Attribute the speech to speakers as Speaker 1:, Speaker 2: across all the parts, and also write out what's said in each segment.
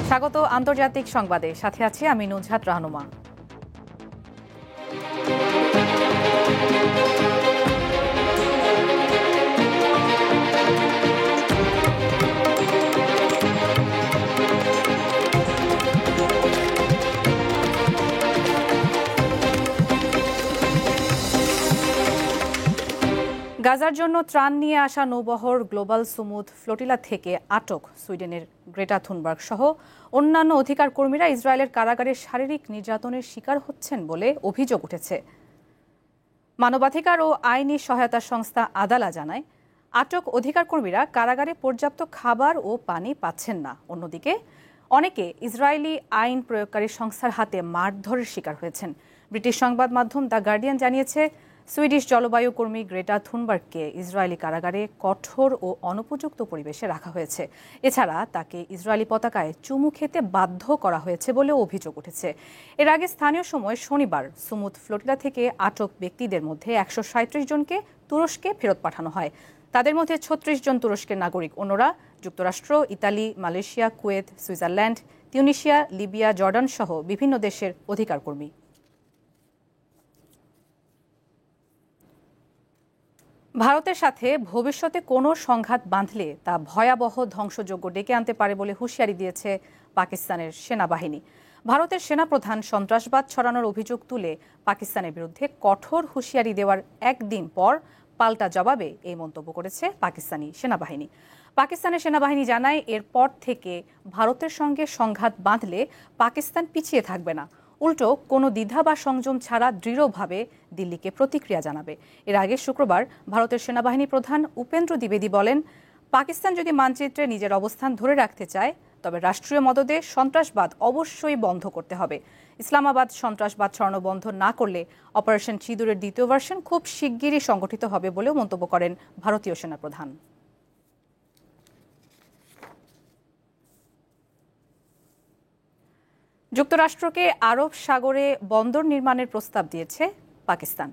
Speaker 1: স্বাগত আন্তর্জাতিক সংবাদে, সাথে আছি আমি নুজহাত রাহনুমা। গাজার জন্য ত্রাণ নিয়ে আসা নৌবহর গ্লোবাল সুমুদ ফ্লোটিলা থেকে আটক সুইডেনের গ্রেটা থুনবার্গ সহ অন্যান্য অধিকার কর্মীরা ইসরায়েলের কারাগারে শারীরিক নির্যাতনের শিকার হচ্ছেন বলে অভিযোগ উঠেছে। মানবাধিকার ও আইনি সহায়তা সংস্থা আদালা জানায়, আটক অধিকার কর্মীরা কারাগারে পর্যাপ্ত খাবার ও পানি পাচ্ছেন না। অন্যদিকে অনেকে ইসরায়েলি আইন প্রয়োগকারী সংস্থার হাতে মারধরের শিকার হয়েছেন। ব্রিটিশ সংবাদ মাধ্যম দ্য গার্ডিয়ান জানিয়েছে, সুইডিশ জলবায়ু কর্মী গ্রেটা থুনবার্গকে ইসরায়েলি কারাগারে কঠোর ও অনুপযুক্ত পরিবেশে রাখা হয়েছে। এছাড়া তাকে ইসরায়েলি পতাকায় চুমু খেতে বাধ্য করা হয়েছে বলে অভিযোগ উঠেছে। এর আগে স্থানীয় সময় শনিবার সুমুদ ফ্লোটিলা থেকে আটক ব্যক্তিদের মধ্যে 137 জনকে তুরস্কে ফেরত পাঠানো হয়। তাদের মধ্যে 36 জন তুরস্কের নাগরিক, অন্যরা যুক্তরাষ্ট্র, Italy, Malaysia, Kuwait, Switzerland, Tunisia, Libya, Jordan সহ বিভিন্ন দেশের অধিকার কর্মী। ভারতের সাথে ভবিষ্যতে কোনো সংঘাত বাঁধলে তা ভয়াবহ ধ্বংসযজ্ঞ ডেকে আনতে পারে বলে হুঁশিয়ারি দিয়েছে পাকিস্তানের সেনাবাহিনী। ভারতের সেনাপ্রধান সন্ত্রাসবাদ ছড়ানোর অভিযোগ তুলে পাকিস্তানের বিরুদ্ধে কঠোর হুঁশিয়ারি দেওয়ার একদিন পর পাল্টা জবাবে এই মন্তব্য করেছে পাকিস্তানি সেনাবাহিনী। পাকিস্তানের সেনাবাহিনী জানায়, এরপর থেকে ভারতের সঙ্গে সংঘাত বাঁধলে পাকিস্তান পিছিয়ে থাকবে না, উল্টো কোনো দ্বিধা বা সংযম ছাড়া দৃঢ়ভাবে দিল্লিকে প্রতিক্রিয়া জানাবে। এর আগে শুক্রবার ভারতের সেনাবাহিনী প্রধান উপেন্দ্র দ্বিবেদী বলেন, পাকিস্তান যদি মানচিত্রে নিজের অবস্থান ধরে রাখতে চায় তবে রাষ্ট্রীয় মদদে সন্ত্রাসবাদ অবশ্যই বন্ধ করতে হবে। ইসলামাবাদ সন্ত্রাসবাদ ছড়ানো বন্ধ না করলে অপারেশন সিঁদুরের দ্বিতীয় ভার্সন খুব শিগগিরই সংগঠিত হবে বলেও মন্তব্য করেন ভারতীয় সেনাপ্রধান। যুক্তরাষ্ট্রকে আরব সাগরে বন্দর নির্মাণের প্রস্তাব দিয়েছে পাকিস্তান।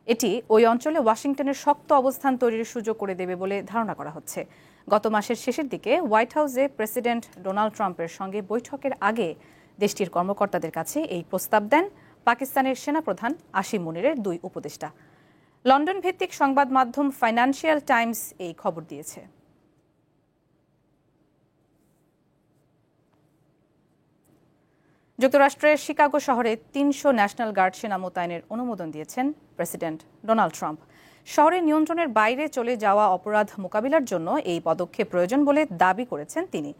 Speaker 1: এটি ওই অঞ্চলে ওয়াশিংটনের শক্ত অবস্থান তৈরির সুযোগ করে দেবে বলে ধারণা করা হচ্ছে। গত মাসের শেষের দিকে হোয়াইট হাউসে প্রেসিডেন্ট ডোনাল্ড ট্রাম্পের সঙ্গে বৈঠকের আগে দেশটির কর্মকর্তাদের কাছে এই প্রস্তাব দেন পাকিস্তানের সেনাপ্রধান আসিম মুনিরের দুই উপদেষ্টা। লন্ডন ভিত্তিক সংবাদ মাধ্যম ফাইন্যান্সিয়াল টাইমস এই খবর দিয়েছে। যুক্তরাষ্ট্রের শিকাগো শহরে 300 ন্যাশনাল গার্ড সেনা মোতায়েনের অনুমোদন দিয়েছেন প্রেসিডেন্ট ডোনাল্ড ট্রাম্প। শহরের নিয়ন্ত্রণের বাইরে চলে যাওয়া অপরাধ মোকাবিলার জন্য এই পদক্ষেপ প্রয়োজন বলে দাবি করেছেন তিনি।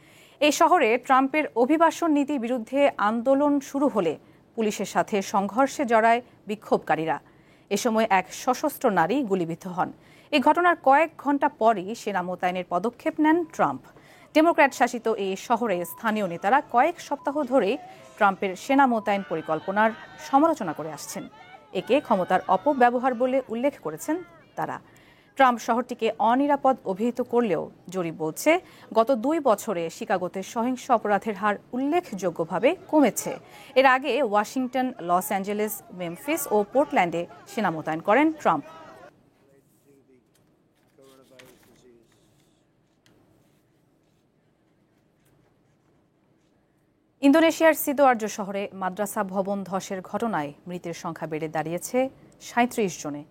Speaker 1: এই শহরে ট্রাম্পের অভিবাসন নীতির বিরুদ্ধে আন্দোলন শুরু হলে পুলিশের সাথে সংঘর্ষে জড়ায় বিক্ষোভকারীরা। এ সময় এক সশস্ত্র নারী গুলিবিদ্ধ হন। এই ঘটনার কয়েক ঘণ্টা পরই সেনা মোতায়েনের পদক্ষেপ নেন ট্রাম্প। ডেমোক্র্যাট শাসিত এই শহরে স্থানীয় নেতারা কয়েক সপ্তাহ ধরে ট্রাম্পের সেনা মোতায়েন পরিকল্পনার সমালোচনা করে আসছেন। একে ক্ষমতার অপব্যবহার বলে উল্লেখ করেছেন তারা। ট্রাম্প শহরটিকে অনিরাপদ অভিহিত করলেও জরিপ বলছে, গত 2 বছরে শিকাগোতে সহিংস অপরাধের হার উল্লেখযোগ্যভাবে কমেছে। এর আগে ওয়াশিংটন, লস অ্যাঞ্জেলেস, মেমফিস ও পোর্টল্যান্ডে সেনা মোতায়েন করেন ট্রাম্প। ইন্দোনেশিয়ার সিদোআর্জো শহরে মাদ্রাসা ভবন ধসের ঘটনায় মৃতের সংখ্যা বেড়ে দাঁড়িয়েছে 37 জনে।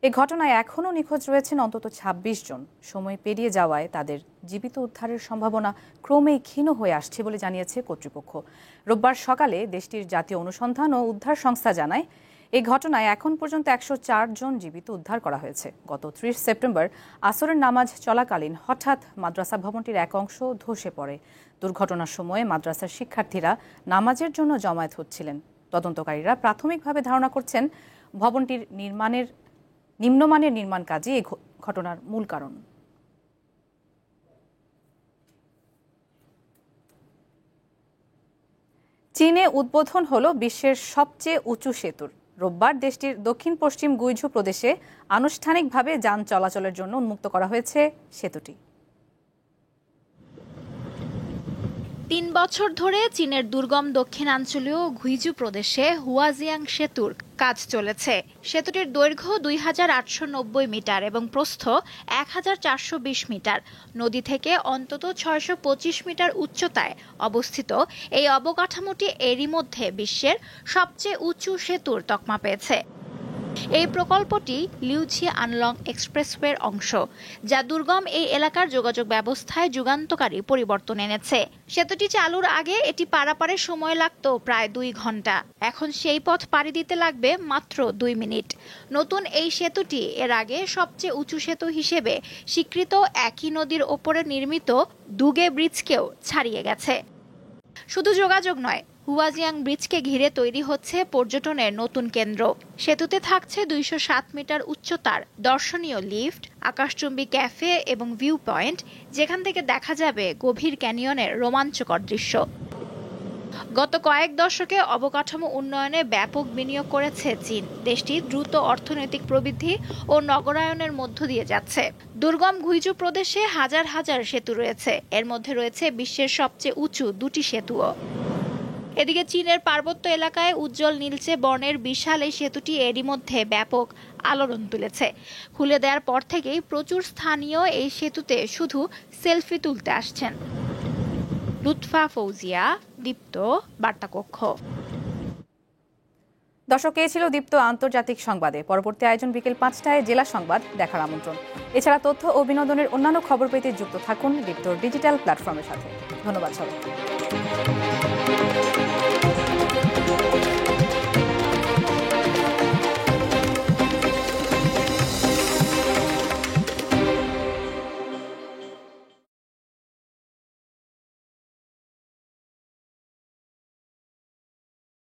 Speaker 1: এ ঘটনায় এখনও নিখোঁজ রয়েছেন অন্তত 26 জন। সময় পেরিয়ে যাওয়ায় তাদের জীবিত উদ্ধারের সম্ভাবনা ক্রমেই ক্ষীণ হয়ে আসছে বলে জানিয়েছে কর্তৃপক্ষ। রোববার সকালে দেশটির জাতীয় অনুসন্ধান ও উদ্ধার সংস্থা জানায়, এই ঘটনায় এখন পর্যন্ত 104 জন জীবিত উদ্ধার করা হয়েছে। গত 30 সেপ্টেম্বর আসরের নামাজ চলাকালীন হঠাৎ মাদ্রাসা ভবনটির এক অংশ ধসে পড়ে। দুর্ঘটনার সময় মাদ্রাসার শিক্ষার্থীরা নামাজের জন্য জমায়েত হচ্ছিলেন। তদন্তকারীরা প্রাথমিকভাবে ধারণা করছেন ভবনটির নিম্নমানের নির্মাণ কাজই এই ঘটনার মূল কারণ। চীনে উদ্বোধন হলো বিশ্বের সবচেয়ে উঁচু সেতুর। রোববার দেশটির দক্ষিণ পশ্চিম গুইঝু প্রদেশে আনুষ্ঠানিকভাবে যান চলাচলের জন্য উন্মুক্ত করা হয়েছে সেতুটি।
Speaker 2: ৩ বছর ধরে চীনের দুর্গম দক্ষিণাঞ্চলীয় গুইজু প্রদেশে হুয়াজিয়াং সেতুর কাজ চলেছে। সেতুটির দৈর্ঘ্য ২,৮৯০ মিটার এবং প্রস্থ ১,৪২০ মিটার। নদী থেকে অন্তত ৬২৫ মিটার উচ্চতায় অবস্থিত এই অবকাঠামোটি এরই মধ্যে বিশ্বের সবচেয়ে উঁচু সেতুর তকমা পেয়েছে। এই প্রকল্পটি লিউঝি আনলং এক্সপ্রেসওয়ের অংশ, যা দুর্গম এই এলাকার যোগাযোগ ব্যবস্থায় যুগান্তকারী পরিবর্তন এনেছে। সেতুটি চালুর আগে এটি পারাপারে সময় লাগত প্রায় ২ ঘন্টা। এখন সেই পথ পাড়ি দিতে লাগবে মাত্র ২ মিনিট। নতুন এই সেতুটি এর আগে সবচেয়ে উঁচু সেতু হিসেবে স্বীকৃত একই নদীর ওপরে নির্মিত দুগে ব্রিজকেও ছাড়িয়ে গেছে। শুধু যোগাযোগ নয়, হুয়াজিয়াং ব্রিজকে ঘিরে তৈরি হচ্ছে পর্যটনের নতুন কেন্দ্র। সেতুতে থাকছে ২০৭ মিটার উচ্চতার দর্শনীয় লিফট, আকাশচুম্বী ক্যাফে এবং ভিউ পয়েন্ট, যেখান থেকে দেখা যাবে গভীর ক্যানিয়নের রোমাঞ্চকর দৃশ্য। গত কয়েক দশকে অবকাঠামো উন্নয়নে ব্যাপক বিনিয়োগ করেছে চীন। দেশটি দ্রুত অর্থনৈতিক প্রবৃদ্ধি ও নগরায়নের মধ্য দিয়ে যাচ্ছে। দুর্গম গুইজু প্রদেশে হাজার হাজার সেতু রয়েছে, এর মধ্যে রয়েছে বিশ্বের সবচেয়ে উঁচু ২টি সেতুও। এদিকে চীনের পার্বত্য এলাকায় উজ্জ্বল নীলচে বর্ণের বিশাল এই সেতুটি এরই মধ্যে ব্যাপক আলোড়ন তুলেছে। খুলে দেওয়ার পর থেকেই প্রচুর স্থানীয় এই সেতুতে শুধু সেলফি তুলতে আসছেন। লুৎফা ফৌজিয়া, দীপ্ত, বার্তাকক্ষ।
Speaker 1: দর্শক, এ ছিল দীপ্ত আন্তর্জাতিক সংবাদে। পরবর্তী আয়োজন বিকেল ৫টায় জেলা সংবাদ দেখার আমন্ত্রণ। এছাড়া তথ্য ও বিনোদনের অন্যান্য খবর পেতে যুক্ত থাকুন দীপ্তর ডিজিটাল প্ল্যাটফর্মের সাথে। ধন্যবাদ সবাইকে।